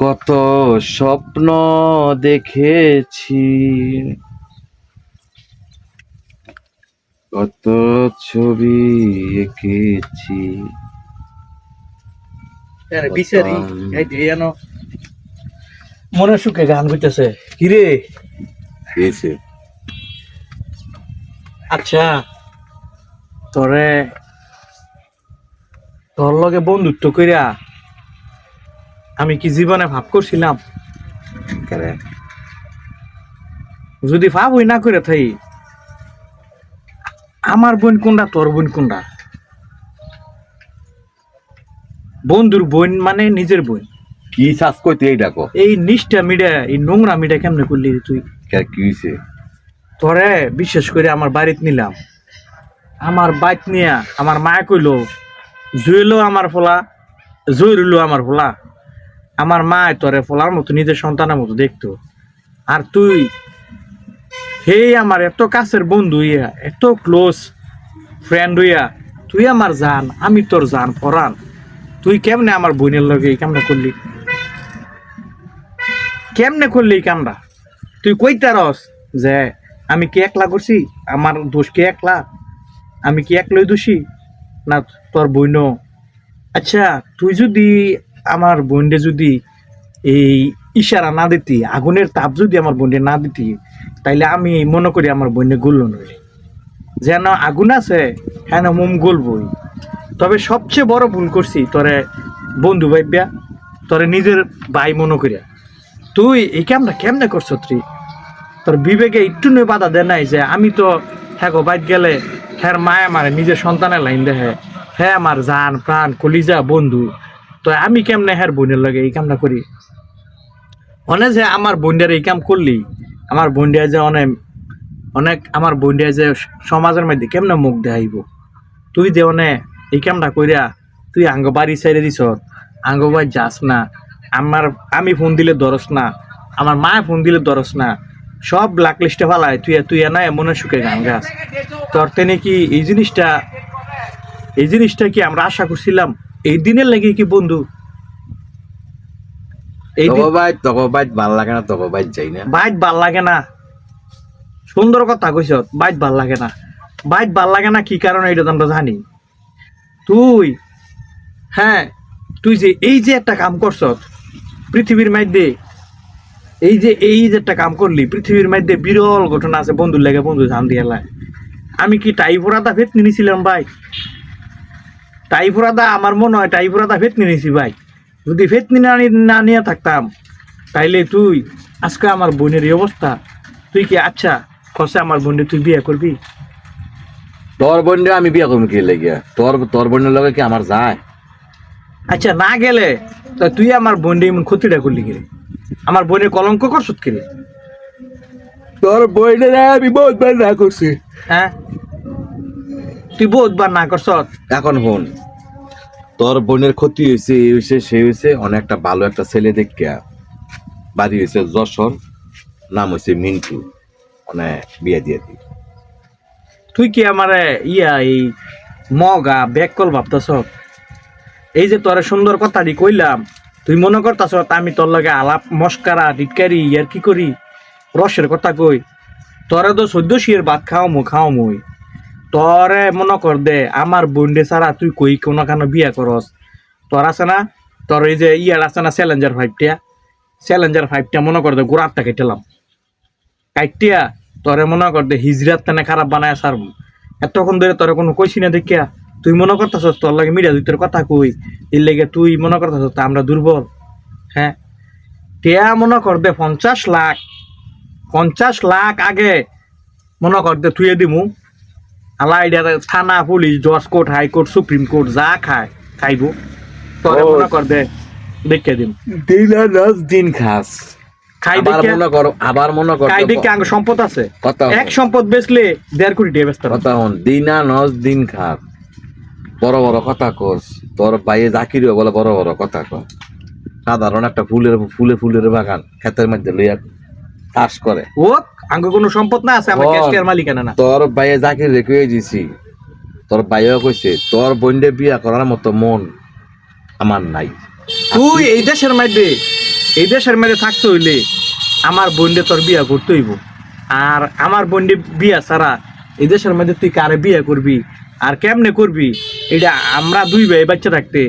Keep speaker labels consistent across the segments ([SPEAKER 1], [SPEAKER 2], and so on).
[SPEAKER 1] কত স্বপ্ন দেখেছি, কত ছবি এঁকেছি।
[SPEAKER 2] বিচারি মনে সুখে গান করতেছে কিরে।
[SPEAKER 1] হয়েছে
[SPEAKER 2] আচ্ছা, তোরে তোর লগে বন্ধুত্ব কইরা আমি কি জীবনে ভাব করছিলাম? যদি ভাব হই না করে থাই, আমার বোন কোনটা তোর বোন কোনটা? বন্ধুর বোন মানে নিজের বোন।
[SPEAKER 1] কি চাষ করতে এই ডাকো?
[SPEAKER 2] এই নিষ্ঠা মিডা, এই নোংরা মিডা কেমনে করলি রে তুই?
[SPEAKER 1] কি হয়েছে?
[SPEAKER 2] তোরে বিশেষ করে আমার বাড়িতে নিলাম, আমার বাইক নিয়া আমার মায়ে কইলো জুইলো আমার ফোলা, জুইরুলো আমার ফোলা। আমার মায় তোরে ফোলার মতো নিজের সন্তানের মতো দেখতো। আর তুই হেই আমার এত কাছের বন্ধু হইয়া, এত ক্লোজ ফ্রেন্ড হইয়া, তুই আমার জান, আমি তোর জান পরাণ। তুই কেমনে আমার বোনের লগে এই কামটা করলি? কেমনে করলি এই কামটা? তুই কইতারস যে আমি কি একলা করছি? আমার দোষ কি একলা? আমি কি একলাই দোষী না তোর বোনও? আচ্ছা, তুই যদি আমার বোনকে যদি এই ইশারা না দিতি, আগুনের তাপ যদি আমার বোনকে না দিতি, তাইলে আমি মনে করি আমার বোনে গুলল নই। যেন আগুন আছে হ্যাঁ মোম গলবই। তবে সবচেয়ে বড় ভুল করছি তোরে বন্ধু ভাইব্যা, তোরে নিজের ভাই মনে করিয়া। তুই এই কামটা কেমনে করছ? তুই তোর বিবেকে একটু নয় বাধা দেয় নাই যে আমি তো হ্যাঁ গো বাইক গেলে হ্যাঁ মায়া মারে নিজের সন্তানের লাইন দেখে, হ্যাঁ আমার জান প্রাণ কলিজা বন্ধু, তো আমি কেমনে হ্যাঁ বোনের লগে এই কামটা করি? অনেক যে আমার বোনটার এই কাম করলি, আমার বোনটা যে অনেক অনেক আমার বোনটা যে সমাজের মধ্যে কেমনে মুখ দেখাইব? তুই যে অনেক এই কামটা কইরা তুই আঙ্গ বাড়ি ছেড়ে দিছ, আঙ্গ বাড়ি যাস না, আমার আমি ফোন দিলে ধরস না, আমার মায়ে ফোন দিলে ধরস না, সব ব্ল্যাক লিস্টে ফেলায় তুই তুই না মনে সুখে গান গাছ। তোর তেনে কি এই জিনিসটা কি আমরা আশা করছিলাম? এই দিনের লাগে কি বন্ধু? এই
[SPEAKER 1] তগো বাইট ভাল লাগে না, তগো বাইট যাই না।
[SPEAKER 2] বাইট ভাল লাগে না, সুন্দর কথা কইছ। বাইট ভাল লাগে না, বাইট ভাল লাগে না কি কারণে এটা তো আমরা জানি। তুই হ্যাঁ, তুই যে এই যে একটা কাম করছ পৃথিবীর মধ্যে, এই যে একটা কাম করলি পৃথিবীর মধ্যে বিরল ঘটনা আছে বন্ধুর লেগে বন্ধু ধান দিয়ে লাই। আমি কি টাইফোরাদা ভেত নিয়েছিলাম ভাই? টাইফোরাদা আমার মনে হয় টাইফোরাদা ভেত নিয়েছি ভাই। যদি ভেত না নিয়ে থাকতাম তাইলে তুই আজকে আমার বোনের এই অবস্থা। তুই কি আচ্ছা কষে আমার বোনকে তুই বিয়ে করবি?
[SPEAKER 1] তোর বোনরে আমি বিয়া করবো কি লাগিয়া? তোর বোনের লগে কি আমার যায়?
[SPEAKER 2] আচ্ছা না গেলে তো তুই আমার বোনকে এমন ক্ষতিটা করলি কিরে? আমার বোনের কলঙ্ক করছত কিরে?
[SPEAKER 1] তোর বোনের আমি বহুতবার না করছি।
[SPEAKER 2] হ্যাঁ, তুই বহুতবার না করছ।
[SPEAKER 1] এখন হন, তোর বোনের ক্ষতি হয়েছে, এই হয়েছে সে হয়েছে, অনেকটা ভালো একটা ছেলে দেখিয়া বাড়ি হয়েছে যশোর, নাম হয়েছে মিন্টু, মানে বিয়ে দিয়ে দি।
[SPEAKER 2] তুই কি আমার এই মগা ব্যাককল ভাবতাছ? এই যে তোর সুন্দর কথাটি কইলাম, তুই মনে করতাছ আমি তোর লগে আলাপ মস্কারা টিটকারি ইয়ার কি করি রসের কথা কই? তোরে তো 14 শিয়ের ভাত খাও মুই। তোরে মনে কর দে আমার বন্ডে ছাড়া তুই কই কোনো কেন বিয়া করস? তোর আছে না, তোর এই যে ইয়ার আছে না চ্যালেঞ্জার 5টা মনে কর দে গোড়ারটা কেটেলাম কাইটিয়া, তোরে মনে কর দে হিজরাত তেনে খারাপ বানায় সারবো। এতক্ষণ ধরে তোরে কোনো কইছি না দেখিয়া তুই মনে করতেছস তোর লাগে মিডিয়া দুইটার কথা কই, এর লেগে তুই মনে করতেছস আমরা দুর্বল? হ্যাঁ, টিয়া মনে কর দে 50 লাখ আগে মনে কর দে তুই দিমু আলা এটা থানা পুলিশ জজ কোর্ট হাইকোর্ট সুপ্রিম কোর্ট যা খাইব তোরে মনে কর দে দেখে দিম।
[SPEAKER 1] দিন আর দিন খাস
[SPEAKER 2] খাই
[SPEAKER 1] আবার
[SPEAKER 2] দেখে
[SPEAKER 1] মনে করো, আবার মনে করো
[SPEAKER 2] খাই দেখে আঙ্গ সম্পদ আছে,
[SPEAKER 1] কথা
[SPEAKER 2] এক সম্পদ বেচলে 1.5 কোটি টাকা বেচতে
[SPEAKER 1] কথা হন, দিন আর দিন খাস। বড় বড় কথা কস, তোর বাইয়ে জাকির বলে বড় বড় কথা কর। সাধারণ একটা ফুলের বাগান ক্ষেতের মধ্যে লইয়া চাষ করে।
[SPEAKER 2] ও আঙ্গ কোনো সম্পদ না আছে, আমার ক্যাশিয়ার মালিকানা না।
[SPEAKER 1] তোর বাইয়ে জাকির রেখে দিছি, তোর বাইও কইছে তোর বোনরে বিয়া করার মতো মন আমার নাই।
[SPEAKER 2] তুই এই দেশের মধ্যে এই দেশের মধ্যে থাকতে হইলে আমার বোনকে তোর বিয়া করতে হইব। আর আমার বোনকে বিয়া ছাড়া এই দেশের মধ্যে তুই কারে বিয়া করবি আর কেমনে করবি, এটা আমরা দুই ভাই বাচ্চা থাকতে,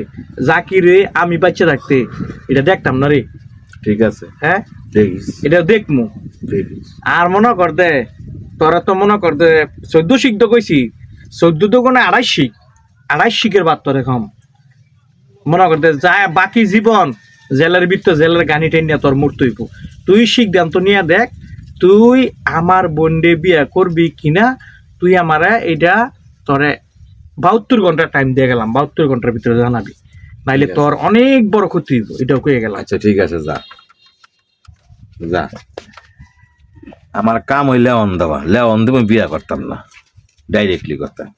[SPEAKER 2] জাকিরে আমি বাচ্চা থাকতে এটা দেখতাম না রে।
[SPEAKER 1] ঠিক আছে,
[SPEAKER 2] হ্যাঁ,
[SPEAKER 1] দেখিস
[SPEAKER 2] এটা দেখমু।
[SPEAKER 1] দেখিস।
[SPEAKER 2] আর মনে কর দে, তোরা তো মনে কর দে 14 শিখ তো কইছি, 14 তো কোনো 28 শিখ, 28 শিখের বাদ তোরে কম মনে কর দে। যা বাকি জীবন জেলের ভিতর জেলের গানি টেনিয়া তোর মরতে হইব। তুই সিদ্ধান্ত নিয়ে দেখ তুই আমার বোনডে বিয়া করবি কিনা। তুই আমারে এটা তোরে 72 ঘন্টা টাইম দিয়ে গেলাম, 72 ঘন্টার ভিতরে জানাবি, নাইলে
[SPEAKER 1] ঠিক আছে।
[SPEAKER 2] তোর অনেক বড় ক্ষতি হইব, এটাও কয়ে গেলাম।
[SPEAKER 1] আচ্ছা ঠিক আছে, যা যা। আমার কাম হইলে লেওন দেওয়া, লেওন দেবো বিয়া করতাম না, ডাইরেক্টলি করতাম।